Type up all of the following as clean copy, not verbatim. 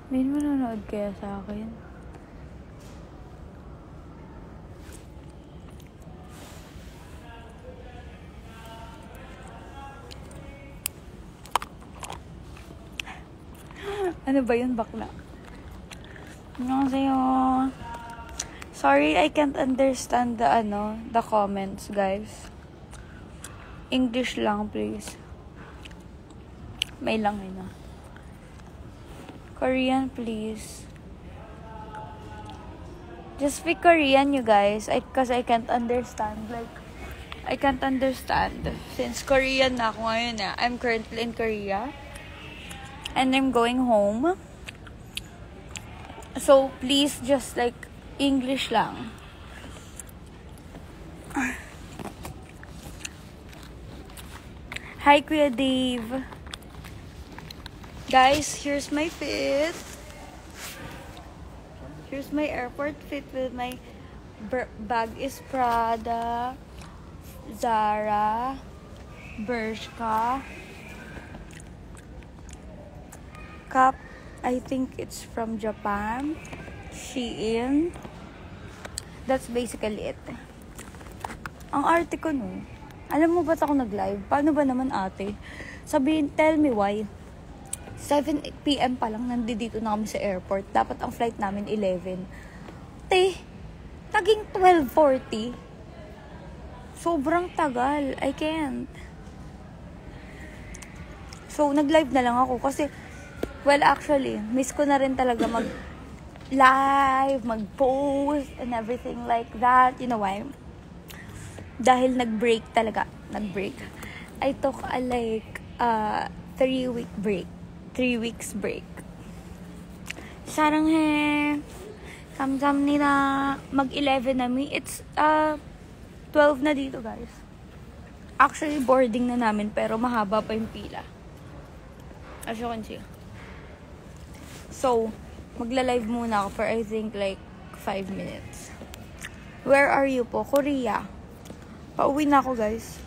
May manonood kaya sa akin? Ano ba yun, bakla? Annyeonghaseyo. Sorry, I can't understand the comments, guys. English lang, please. May lang na. Korean, please. Just speak Korean, you guys. Cause I can't understand. Like, I can't understand. Since Korean na ako ngayon I'm currently in Korea. And I'm going home. So, please just like, English lang. Hi, Kuya Dave. Guys, here's my fit. Here's my airport fit with my bag is Prada, Zara, Bershka. Cup, I think it's from Japan. Shein. That's basically it. Ang arte ko no. Alam mo ba't ako nag-live? Paano ba naman ate? Sabihin, tell me why. 7 PM pa lang nandito na kami sa airport. Dapat ang flight namin 11. Taging 12:40. Sobrang tagal. I can't. So, nag-live na lang ako kasi, well, actually, miss ko na rin talaga mag-live, mag-post, and everything like that. You know why? Dahil nag-break talaga. Nag-break. I took a 3-week break. 3 weeks break. 사랑해. 감사합니다. Mag-11 na mi. It's 12 na dito, guys. Actually, boarding na namin pero mahaba pa yung pila. As you can see. So, magla-live muna ako for I think like 5 minutes. Where are you po? Korea. Pauwi na ako, guys.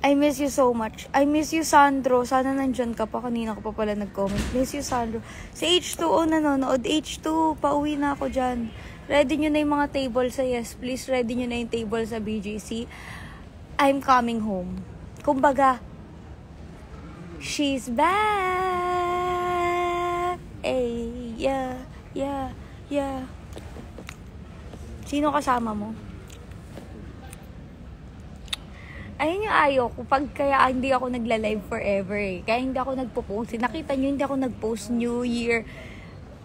I miss you so much. I miss you, Sandro. Sana nandyan ka pa. Kanina ka pa pala nag-comment. Miss you, Sandro. Si H2O nanonood. H2, pauwi na ako dyan. Ready nyo na yung mga table sa Yes Please. Ready nyo na yung table sa BGC. I'm coming home. Kumbaga, she's back. Hey, yeah, yeah, yeah. Sino kasama mo? Ayun yung ayaw ko. Kaya hindi ako nagla-live forever eh. Kaya hindi ako nagpo-post. Nakita nyo, hindi ako nag-post New Year.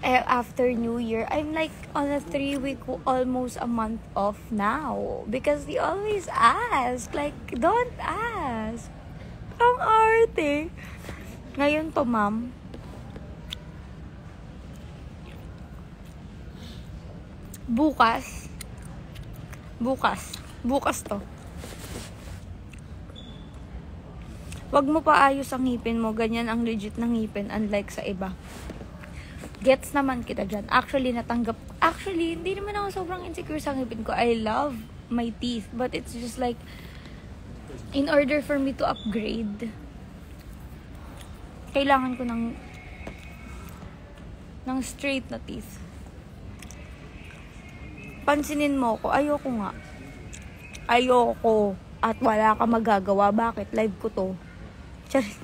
After New Year, I'm like on a 3-week, almost a month off now. Because they always ask. Like, don't ask. Ang arte. Ngayon to, ma'am. Bukas to. Wag mo pa ayos ang ngipin mo. Ganyan ang legit ng ngipin. Unlike sa iba. Gets naman kita dyan. Actually, hindi naman ako sobrang insecure sa ngipin ko. I love my teeth. But it's just like, in order for me to upgrade, kailangan ko ng straight na teeth. Pansinin mo ko. Ayoko nga. Ayoko. At wala ka magagawa. Bakit? Live ko to. Charit.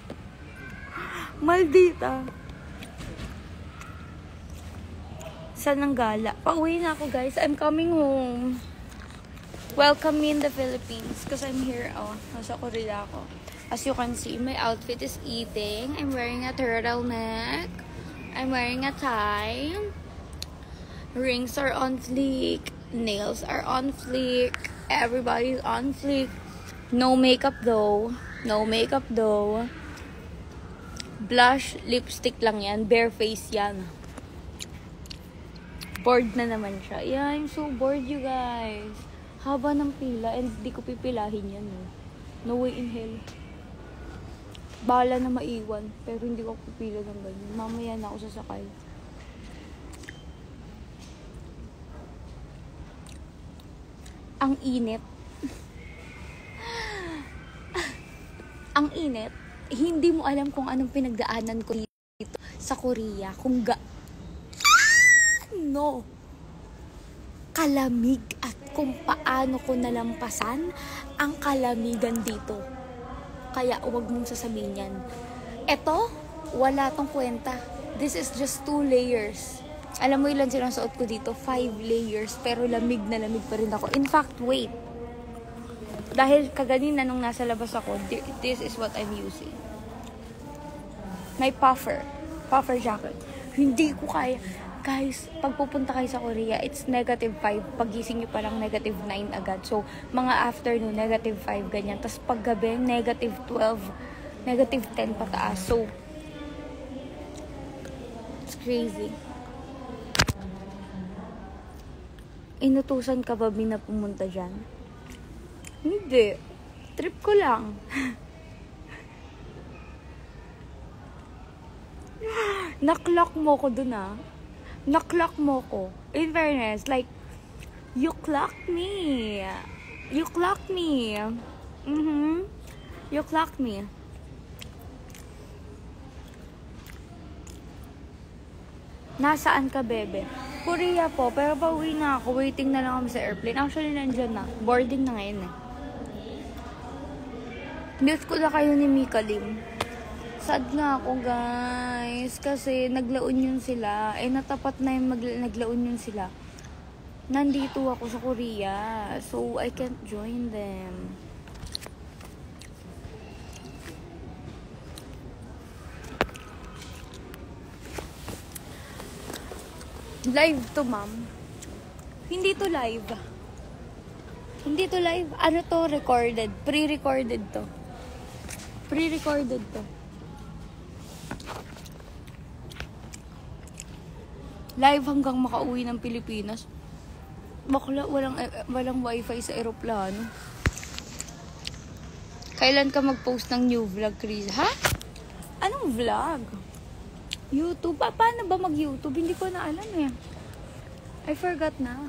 Maldita. Saan ang gala? Pauwi na ako, guys. I'm coming home. Welcome me in the Philippines. Because I'm here, nasa Korea ako. As you can see, my outfit is eating. I'm wearing a turtleneck. I'm wearing a tie. Rings are on fleek. Nails are on fleek. Everybody's on fleek. No makeup though. Blush, lipstick lang yan. Bare face yan. Bored na naman siya. Yeah, I'm so bored, you guys. Haba ng pila and di ko pipilahin yan. No way in hell. Bahala na maiwan. Pero hindi ko pipila ng ganyan. Mamaya na ako sasakay. Ang init. Ang init. Hindi mo alam kung anong pinagdaanan ko dito sa Korea. Kung no kalamig at kung paano ko nalampasan ang kalamigan dito. Kaya huwag mong sasabihin yan. Eto, wala tong kwenta. This is just 2 layers. Alam mo ilan silang suot ko dito? 5 layers. Pero lamig na lamig pa rin ako. In fact, wait. Dahil kaganina nung nasa labas ako, this is what I'm using. My puffer jacket. Hindi ko kaya. Guys, pag pupunta kayo sa Korea, it's -5. Pagising nyo pa lang -9 agad. So, mga afternoon, -5, ganyan. Tapos paggabi, -12, -10 pataas. So, it's crazy. Inutusan ka ba na pumunta dyan? Hindi. Trip ko lang. Naklock mo ko dun Naklock mo ko. In fairness, like, you clocked me. You clocked me. You clocked me. Nasaan ka, bebe? Korea po, pero pauwi na ako. Waiting na lang kami sa airplane. Actually, nandyan na. Boarding na ngayon eh. Miss ko na kayo ni Mika Lim. Sad nga ako, guys. Kasi naglaon yun sila. Natapat na yung naglaon yun sila. Nandito ako sa Korea. So, I can't join them. Live to, ma'am. Hindi to live. Hindi to live. Ano to? Recorded. Pre-recorded to. Pre-recorded to. Live hanggang makauwi ng Pilipinas. Bakla, walang wifi sa eroplano. Kailan ka mag-post ng new vlog, Chris? Ha? Anong vlog? YouTube? Paano ba mag-YouTube? Hindi ko na alam eh. I forgot na.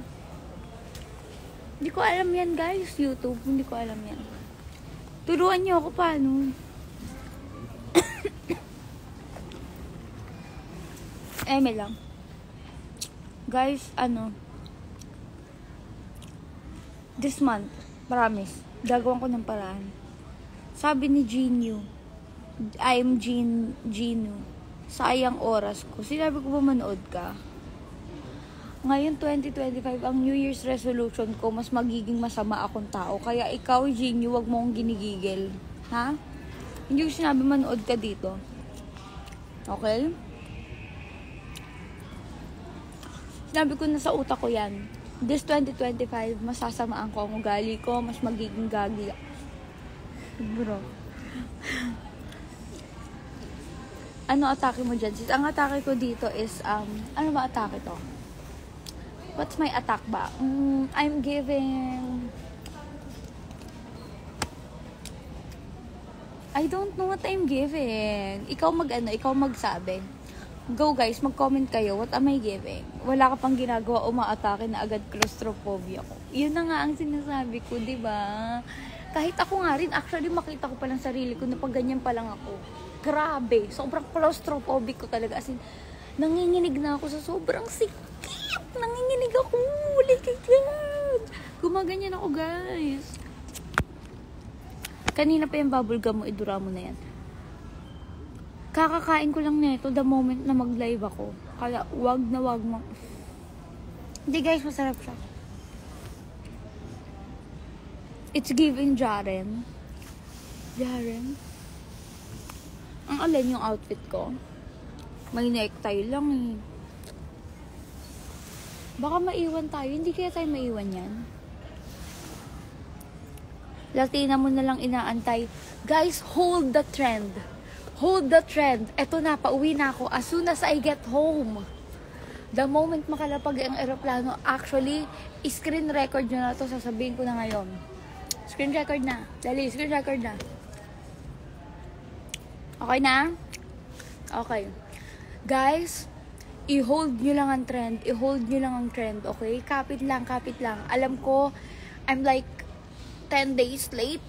Hindi ko alam yan, guys. YouTube. Hindi ko alam yan. Turuan niyo ako paano. Eme lang. Guys, this month, promise, gagawin ko ng paraan. Sabi ni Ginu, I'm Ginu, sayang oras ko. Sinabi ko ba manood ka? Ngayon, 2025, ang New Year's resolution ko, mas magiging masama akong tao. Kaya ikaw, Ginu, wag mo akong ginigigil. Ha? Hindi ko sinabi manood ka dito. Okay? Sinabi ko na sa utak ko yan. This 2025, masasamaan ko ang ugali ko, mas magiging gagi. Bro. Ano atake mo dyan, sis? Ang atake ko dito is, ano ba atake to? What's my attack ba? I'm giving... I don't know what I'm giving. Ikaw magsabi. Go guys, mag-comment kayo. What am I giving? Wala ka pang ginagawa, umaatake na agad claustrophobia ko. Yun na nga ang sinasabi ko, di ba? Kahit ako nga rin, actually makita ko pa lang sarili ko na pag ganyan pa lang ako. Grabe, sobrang claustrophobic ko talaga. As in, nanginginig na ako sa sobrang sikip. Nanginginig ako. Like God. Gumaganyan ako, guys. Kanina pa yung bubblegum mo, idura mo na yan. Kakakain ko lang nito the moment na mag-live ako. Kaya wag mo. Hindi guys, masarap siya. It's giving Jaren. Jaren? Ang alin yung outfit ko. May necktie lang eh. Baka maiwan tayo. Hindi kaya tayo maiwan yan. Latina mo na lang inaantay. Guys, hold the trend. Hold the trend. Eto na, pauwi na ako. As soon as I get home. The moment makalapag ang aeroplano, actually, screen record nyo na to. Sasabihin ko na ngayon. Screen record na. Dali, screen record na. Okay na? Okay. Guys, i-hold nyo lang ang trend. I-hold nyo lang ang trend, okay? Kapit lang, kapit lang. Alam ko, I'm like 10 days late.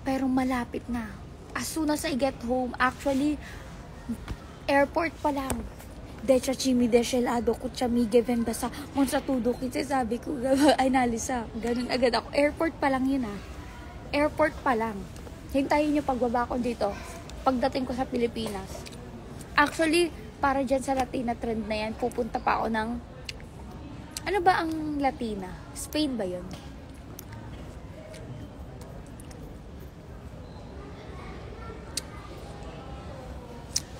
Pero malapit na. As soon as I get home, actually, airport pa lang. Decha chimi deshelado ko chamige venda sa monsa tudo kasi sabi ko ay nalisa. Ganun agad ako. Airport pa lang yun Airport pa lang. Hintayin nyo pagbaba ko dito. Pagdating ko sa Pilipinas. Actually, para dyan sa Latina trend na yan, pupunta pa ako ng ano ba ang Latina? Spain ba yun?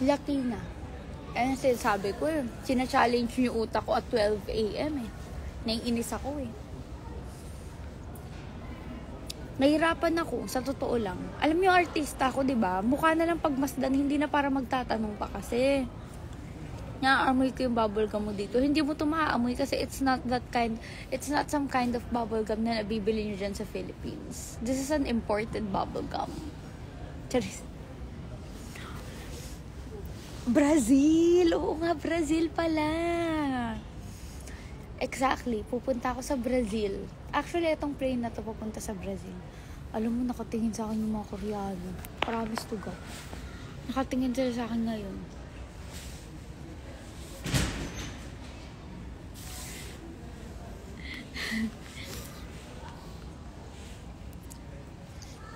Latina. Ayun sinasabi ko Sina-challenge yung utak ko at 12 a.m. Naiinis ako Nahirapan ako, sa totoo lang. Alam mo yung artista ko, di ba? Mukha na lang pagmasdan, hindi na para magtatanong pa kasi. Naaamoy ko yung bubblegum mo dito. Hindi mo ito maaamoy kasi it's not some kind of bubblegum na nabibili nyo dyan sa Philippines. This is an imported bubblegum. Charis. Brazil! Oo nga, Brazil pala. Exactly. Pupunta ako sa Brazil. Actually, itong plane na to pupunta sa Brazil. Alam mo, nakatingin sa akin yung mga Koreano. Promise to God. Nakatingin sila sa akin ngayon.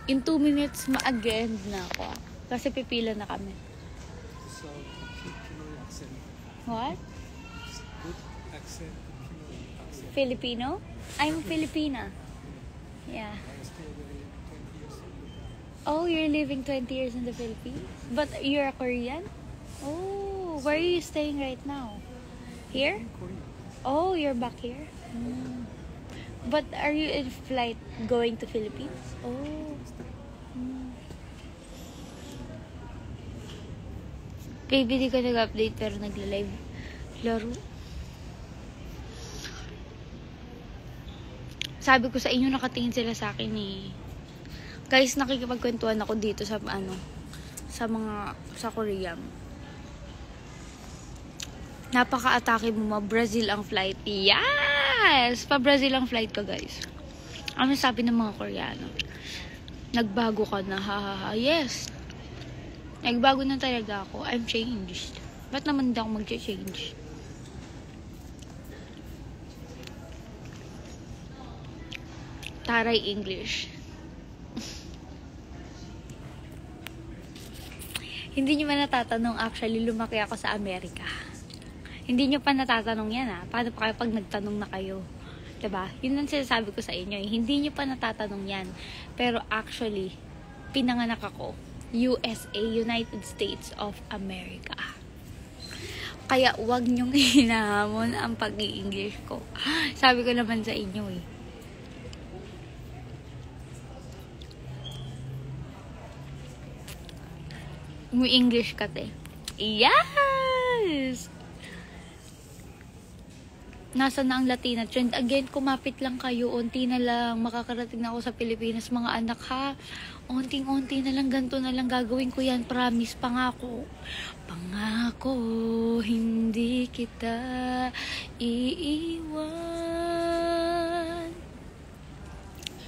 In 2 minutes, ma-agend na ako. Kasi pipila na kami. So, Filipino accent. What? Good accent. Filipino? I'm Filipina. Yeah. I stayed there 20 years ago. Oh, you're living 20 years in the Philippines? But you're a Korean? Oh, where are you staying right now? Here? In Korea. Oh, you're back here? But are you in flight going to Philippines? Oh. Baby, di ka nag-update pero nagla-live. Laro. Sabi ko sa inyo, nakatingin sila sa akin Guys, nakikipagkwentuhan ako dito sa sa Korean. Napaka-atake mo, Brazil ang flight. Yes! Pa-Brazil ang flight ko, guys. Ano sabi ng mga Koreano? Nagbago ka na, ha. Yes. Nagbago na talaga ako. I'm changed. Ba't naman hindi ako mag-change? Taray English. Hindi nyo man natatanong, actually, lumaki ako sa Amerika. Hindi nyo pa natatanong yan, Paano pa kayo pag nagtanong na kayo? Diba? Yun ang sinasabi ko sa inyo, Hindi nyo pa natatanong yan. Pero actually, pinanganak ako. USA, United States of America. Kaya wag nyong hinahamon ang pag-i-English ko. Sabi ko naman sa inyo English ka Yes! Nasa na ang Latina trend? Again, kumapit lang kayo. Unti na lang. Makakarating na ako sa Pilipinas. Mga anak ha. Unting-unti na lang. Ganto na lang gagawin ko yan. Promise. Pangako. Pangako. Hindi kita iiwan.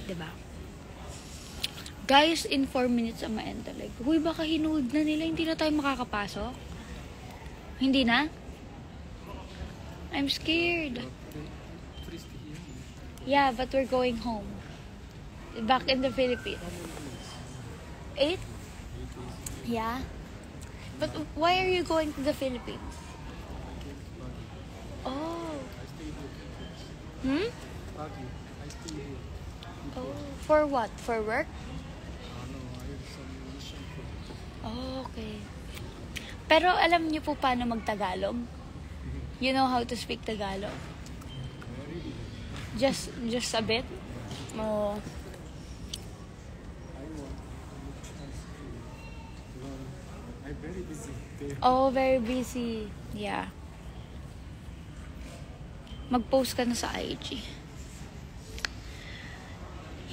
Diba? Guys, in 4 minutes ang ma-end talaga. Huy, baka hinood na nila. Hindi na tayo makakapasok. Hindi na? I'm scared. Yeah, but we're going home. Back in the Philippines. 8? Yeah. But why are you going to the Philippines? Oh. I stay here. Oh, for what? For work? No, I have some mission project. Oh, okay. Pero alam niyo po paano mag-Tagalog? You know how to speak Tagalog? Just a bit? Oh. I'm very busy. Oh, very busy. Yeah. Mag-post ka na sa IG.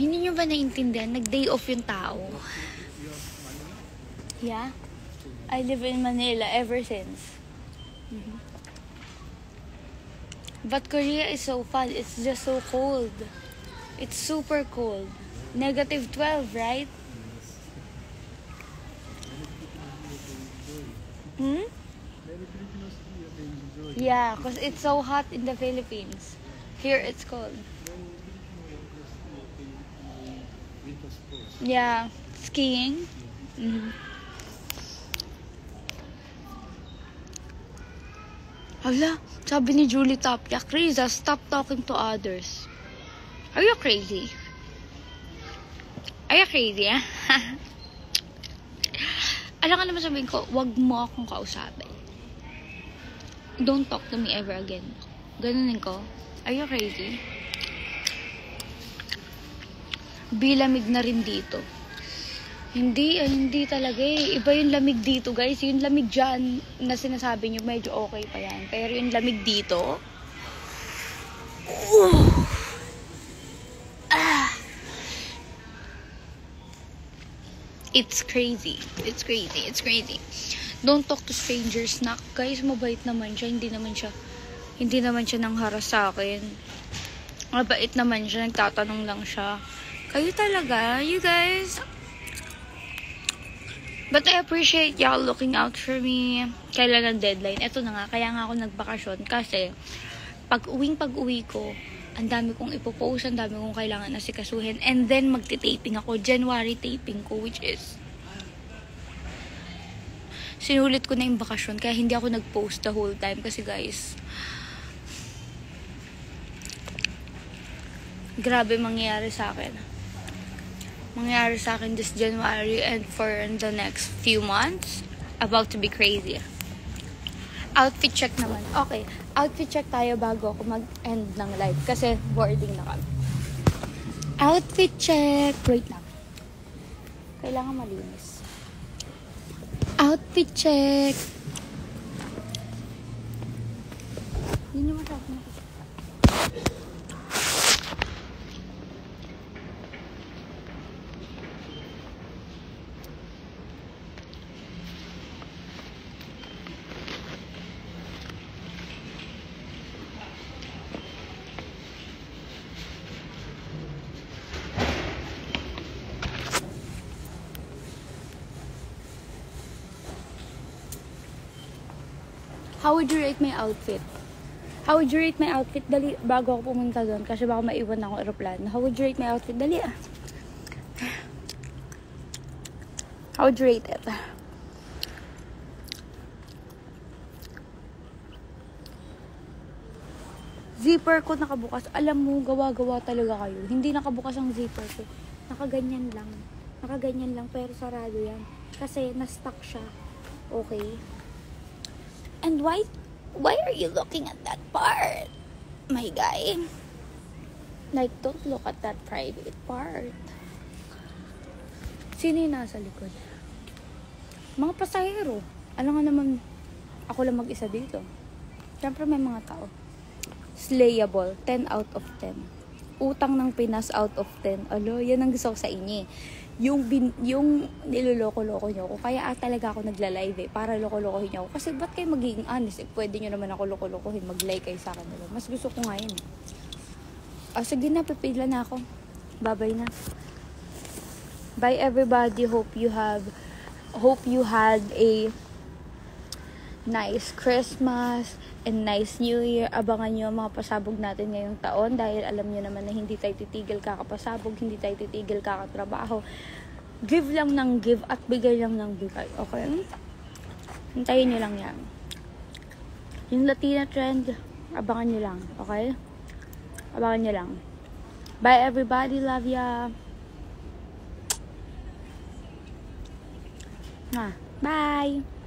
Hindi nyo ba naintindihan? Nag-day off yung tao. Yeah? I live in Manila ever since. But Korea is so fun. It's just so cold. It's super cold. -12, right? Hmm? Many Filipinos here, they enjoy. Yeah, because it's so hot in the Philippines. Here it's cold. Many Filipino workers here, they winter sports. Yeah, skiing. Mhm. Hala, sabi ni Julie Tapia, Kriza, stop talking to others. Are you crazy? Are you crazy, ah? Alam ka naman sabihin ko, wag mo akong kausapin. Don't talk to me ever again. Ganunin ko. Are you crazy? Bilamig na rin dito. Hindi talaga eh. Iba yung lamig dito, guys. Yung lamig dyan na sinasabi nyo, medyo okay pa yan. Pero yung lamig dito, it's crazy. It's crazy. It's crazy. Don't talk to strangers na. Guys, mabait naman siya. Hindi naman siya nang haras sa akin. Mabait naman siya. Nagtatanong lang siya. Kayo talaga, you guys. But I appreciate y'all looking out for me. Kailan ang deadline? Ito na nga, kaya nga ako nagbakasyon. Kasi, pag-uwi ko, ang dami kong ipopost, ang dami kong kailangan asikasuhin. And then, magti-taping ako. January taping ko, which is... Sinulit ko na yung bakasyon, kaya hindi ako nag-post the whole time. Kasi guys, grabe mangyayari sa akin. Mangyayari sa akin this January and for the next few months. About to be crazy. Outfit check naman. Okay, outfit check tayo bago ako mag-end ng live. Kasi boarding na kami. Outfit check. Wait lang. Kailangan malinis. Outfit check. Yun yung masabi na. How would you rate my outfit? How would you rate my outfit? Dali, bago ako pumunta doon. Kasi baka maiwan akong aeroplano. How would you rate my outfit? Dali ah. How would you rate it? Zipper ko nakabukas. Alam mo, gawa-gawa talaga kayo. Hindi nakabukas ang zipper ko. Nakaganyan lang. Nakaganyan lang, pero sarado yan. Kasi na-stuck siya. Okay? And why are you looking at that part? My guy. Like, don't look at that private part. Sino yung nasa likod? Mga pasahero. Alam nga naman, ako lang mag-isa dito. Siyempre may mga tao. Slayable, 10 out of 10. Utang ng Pinas out of 10. Alo, yan ang gusto ko sa inyo. Yung niloloko-loko nyo ako. Kaya talaga ako nagla-live para loko-lokohin nyo ako. Kasi ba't kayo magiging honest? Pwede nyo naman ako loko-lokohin. Mag-like kayo sa akin. Mas gusto ko nga yun. Sige na, pipila na ako. Bye-bye na. Bye everybody. Hope you had a nice Christmas and nice New Year. Abangan nyo ang mga pasabog natin ngayong taon dahil alam nyo naman na hindi tayo titigil kakapasabog, hindi tayo titigil kakatrabaho. Give lang ng give at bigay lang ng bigay. Okay? Hintayin nyo lang yan. Yung Latina trend, abangan nyo lang. Okay? Abangan nyo lang. Bye everybody. Love ya. Bye.